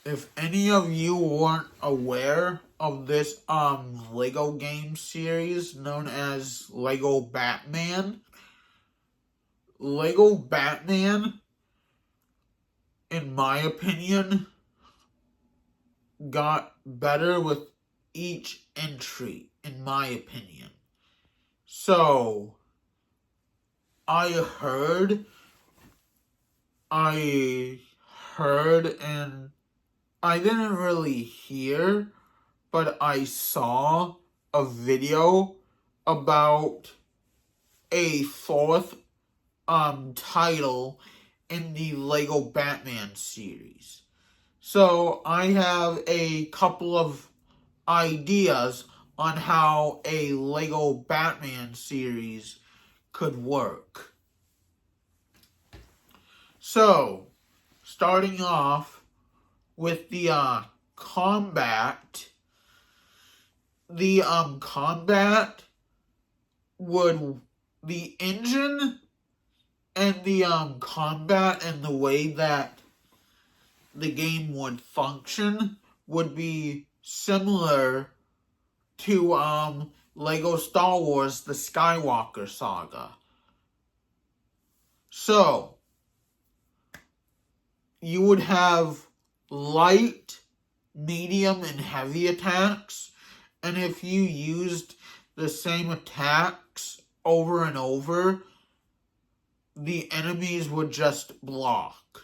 If any of you weren't aware of this Lego game series known as Lego Batman, Lego Batman, in my opinion, got better with each entry, in my opinion. So, I heard, and I didn't really hear, but I saw a video about a fourth title in the Lego Batman series. So I have a couple of ideas on how a Lego Batman series could work. So, starting off with the combat, the combat would, the engine and the combat and the way that the game would function would be similar to Lego Star Wars The Skywalker Saga. So, you would have light, medium, and heavy attacks, and if you used the same attacks over and over, the enemies would just block.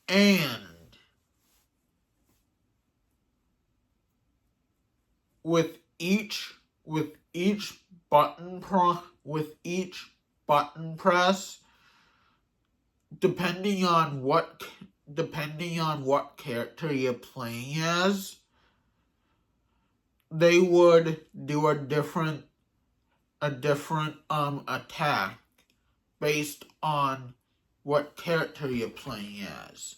And with each button press, depending on what character you're playing as, they would do a different attack based on what character you're playing as.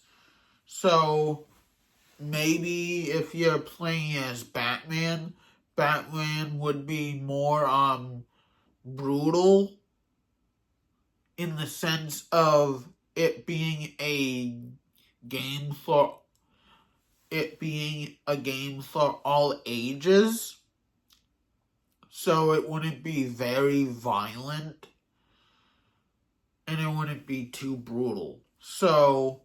So maybe if you're playing as Batman, Batman would be more brutal in the sense of it being a game for all ages. So it wouldn't be very violent and it wouldn't be too brutal. So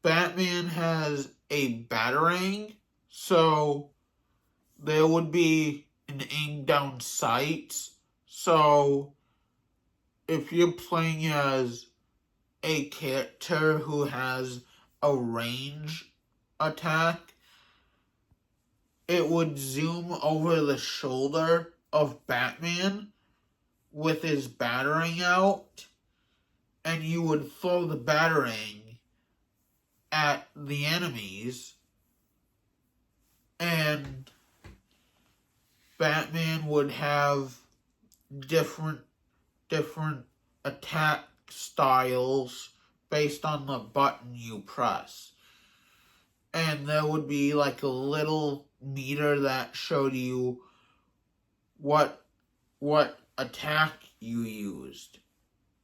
Batman has a batarang, so there would be an aim down sights. So if you're playing as a character who has a range attack, it would zoom over the shoulder of Batman with his batarang out, and you would throw the batarang at the enemies, and Batman would have different attack styles based on the button you press. And there would be like a little meter that showed you what attack you used.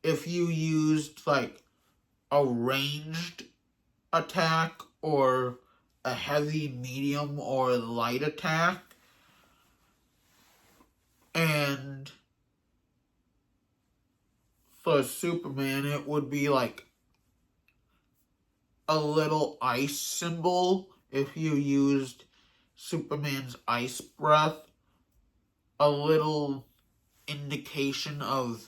If you used like a ranged attack or a heavy, medium, or light attack. And for Superman, it would be like a little ice symbol if you used Superman's ice breath, a little indication of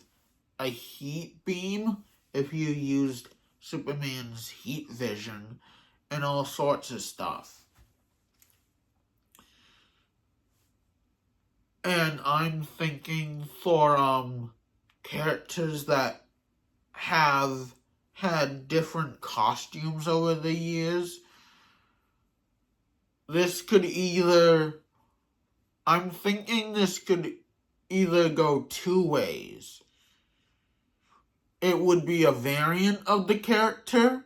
a heat beam if you used Superman's heat vision, and all sorts of stuff. And I'm thinking for characters that have had different costumes over the years, I'm thinking this could either go two ways. It would be a variant of the character,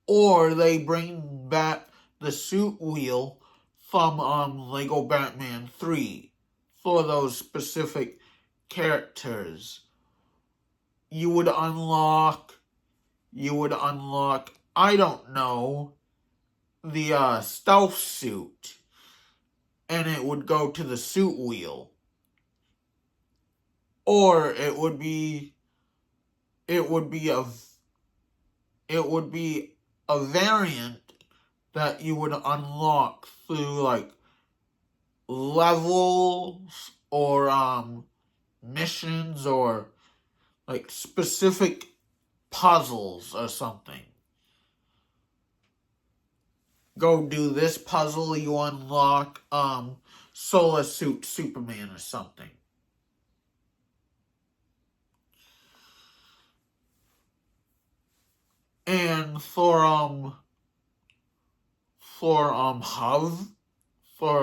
or they bring back the suit wheel from Lego Batman 3 for those specific characters. you would unlock, I don't know, the stealth suit, and it would go to the suit wheel. Or it would be a variant that you would unlock through like levels or missions or like specific puzzles or something. Go do this puzzle, you unlock Solar Suit Superman or something. And for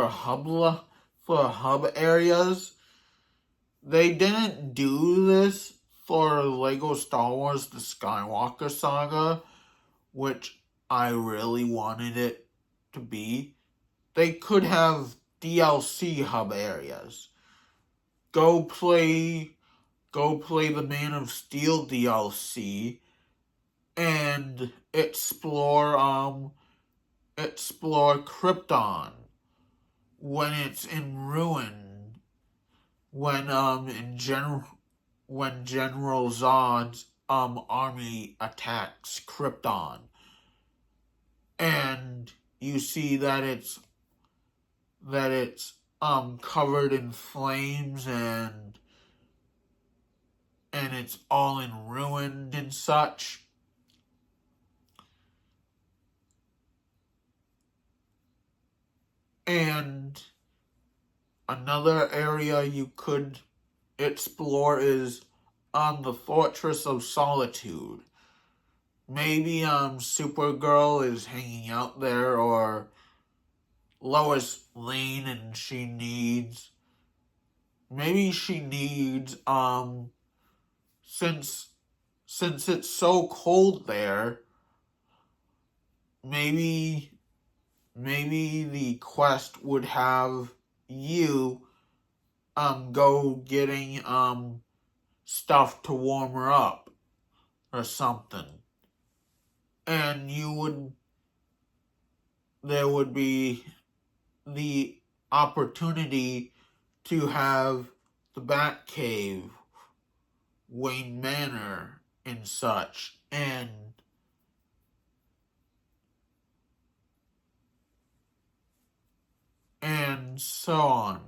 hub areas, they didn't do this for Lego Star Wars The Skywalker Saga, which I really wanted it to be. They could have DLC hub areas. Go play the Man of Steel DLC and explore Krypton when it's in ruin, when General Zod's army attacks Krypton, and you see that it's covered in flames and it's all in ruin and such. And another area you could explore is the Fortress of Solitude. Maybe Supergirl is hanging out there, or Lois Lane, and she needs since it's so cold there, maybe the quest would have you go getting stuff to warm her up or something. And there would be the opportunity to have the Batcave, Wayne Manor, and such, and so on.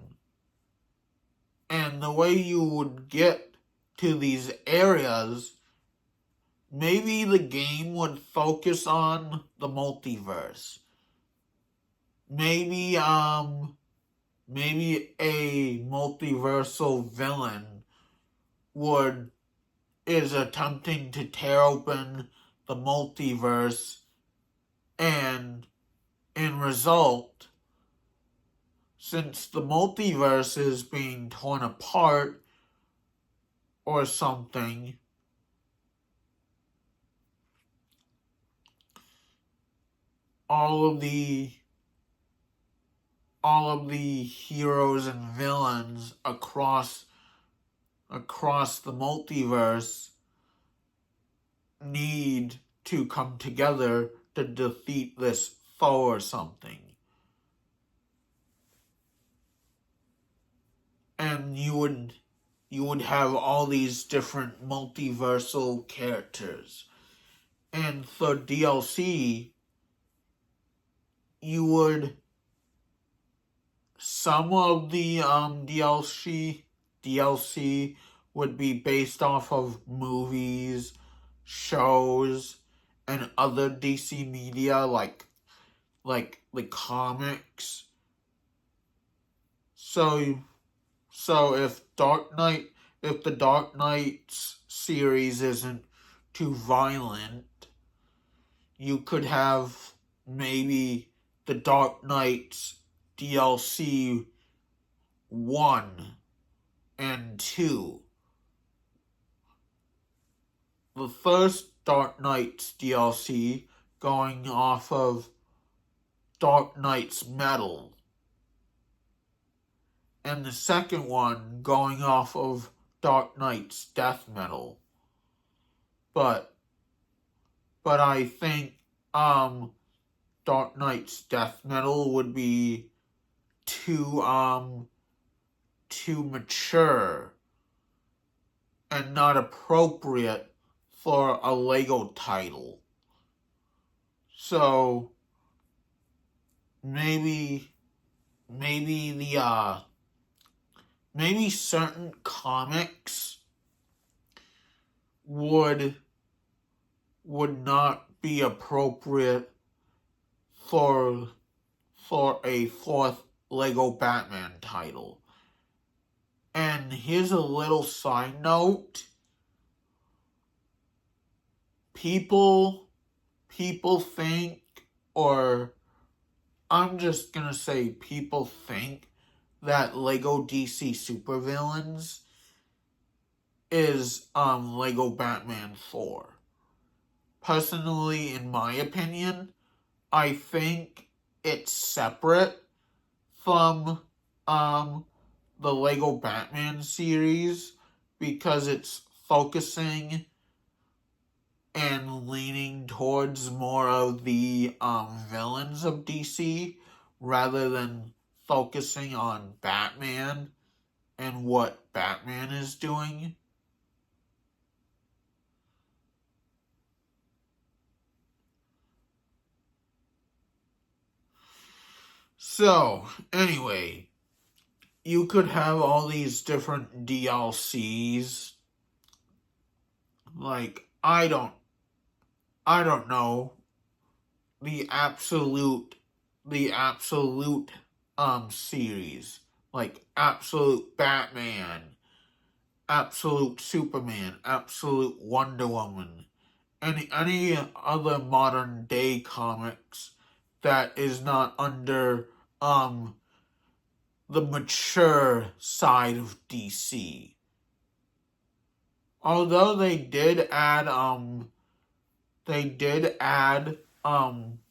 And the way you would get to these areas, maybe the game would focus on the multiverse. Maybe a multiversal villain is attempting to tear open the multiverse, and in result, since the multiverse is being torn apart or something, all of the heroes and villains across the multiverse need to come together to defeat this foe or something. And you would have all these different multiversal characters. And for DLC, some of the DLC would be based off of movies, shows, and other DC media like the comics. So if the Dark Knight series isn't too violent, you could have maybe the Dark Knight DLC 1 and 2. The first Dark Knight DLC going off of Dark Knight's Metal, and the second one going off of Dark Knight's Death Metal. but I think Dark Knight's death metal would be too mature and not appropriate for a Lego title. So maybe the maybe certain comics would not be appropriate for a fourth Lego Batman title. And here's a little side note. People think, or I'm just gonna say people think, that Lego DC Supervillains is Lego Batman 4. Personally, in my opinion, I think it's separate from the Lego Batman series because it's focusing and leaning towards more of the villains of DC rather than focusing on Batman and what Batman is doing. So, anyway, you could have all these different DLCs. Like, I don't know, the absolute series, like Absolute Batman, Absolute Superman, Absolute Wonder Woman, any other modern day comics that is not under the mature side of DC. Although they did add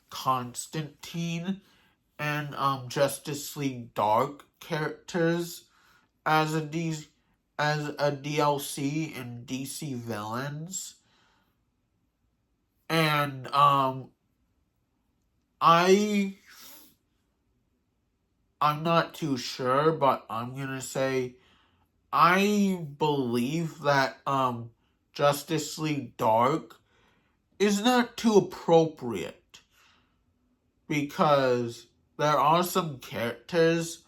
Constantine and Justice League Dark characters as a DLC in DC Villains. And I'm not too sure, but I'm gonna say I believe that Justice League Dark is not too appropriate because there are some characters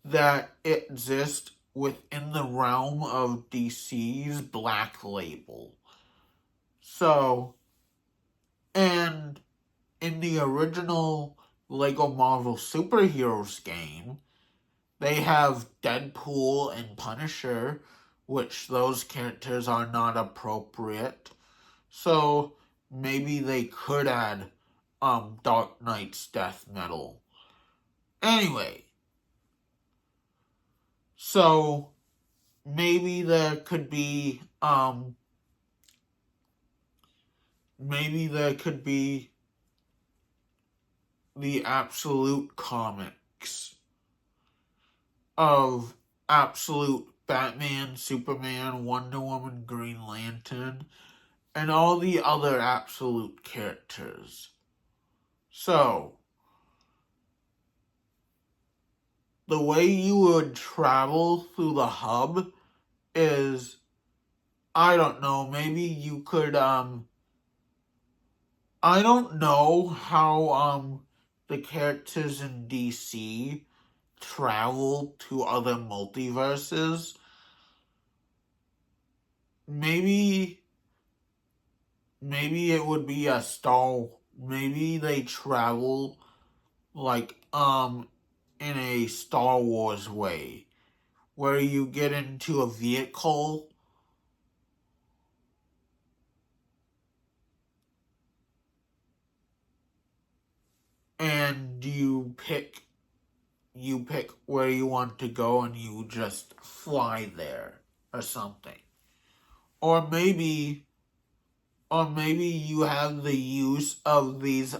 that exist within the realm of DC's Black Label. So, and in the original Lego Marvel Superheroes game, they have Deadpool and Punisher, which those characters are not appropriate. So maybe they could add Dark Knight's death metal. Anyway, so maybe there could be the Absolute comics of Absolute Batman, Superman, Wonder Woman, Green Lantern, and all the other Absolute characters. So, the way you would travel through the hub is, I don't know, maybe you could, I don't know how, the characters in DC travel to other multiverses. Maybe it would be maybe they travel like in a Star Wars way where you get into a vehicle and you pick where you want to go and you just fly there or something. Or maybe you have the use of these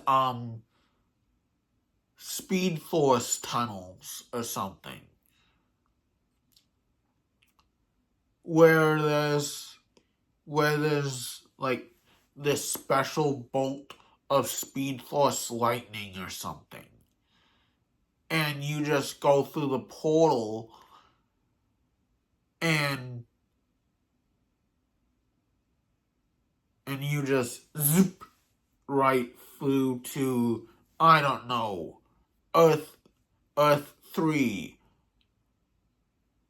Speed Force tunnels or something, where there's like this special bolt of Speed Force lightning or something. And you just go through the portal and you just zoop right through to, I don't know, Earth 3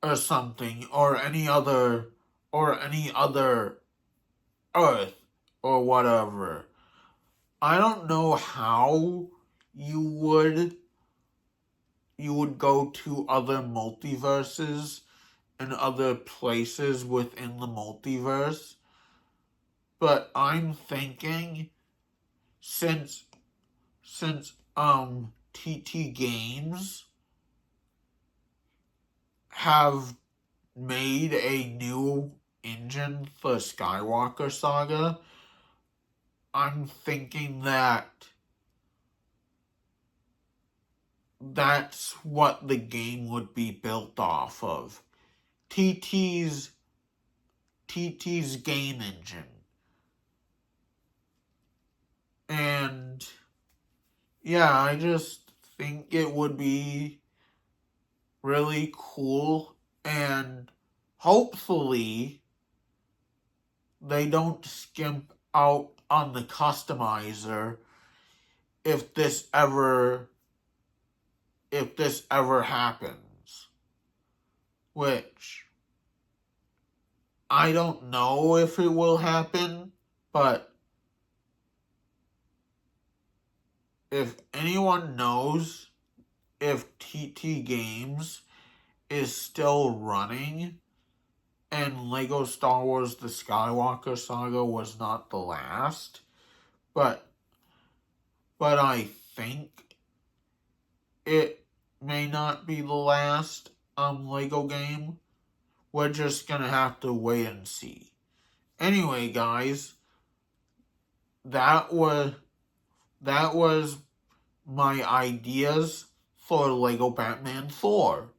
or something, or any other Earth or whatever. I don't know how you would go to other multiverses and other places within the multiverse, but I'm thinking since TT Games have made a new engine for Skywalker Saga, I'm thinking that that's what the game would be built off of. TT's game engine. And yeah, I just think it would be really cool, and hopefully they don't skimp out on the customizer if this ever happens, which I don't know if it will happen, but if anyone knows if TT Games is still running and Lego Star Wars The Skywalker Saga was not the last, but I think it may not be the last Lego game. We're just gonna have to wait and see. Anyway, guys, that was my ideas for Lego Batman 4.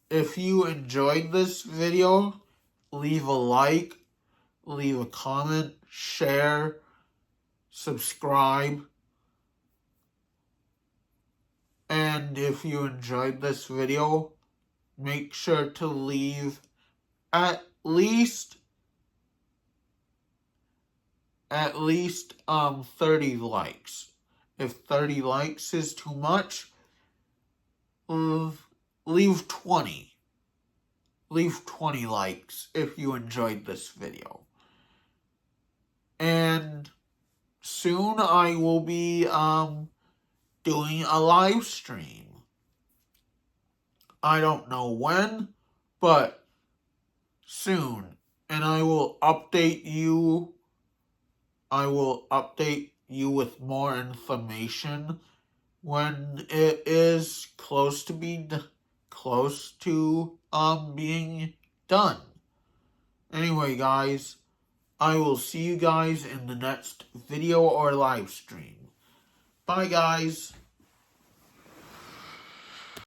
If you enjoyed this video, leave a like, leave a comment, share, subscribe. And if you enjoyed this video, make sure to leave at least 30 likes. If 30 likes is too much, leave 20. Leave 20 likes if you enjoyed this video. And soon I will be doing a live stream. I don't know when, but soon. And I will update you. I will update you with more information when it is close to being done. Anyway, guys, I will see you guys in the next video or live stream. Bye, guys.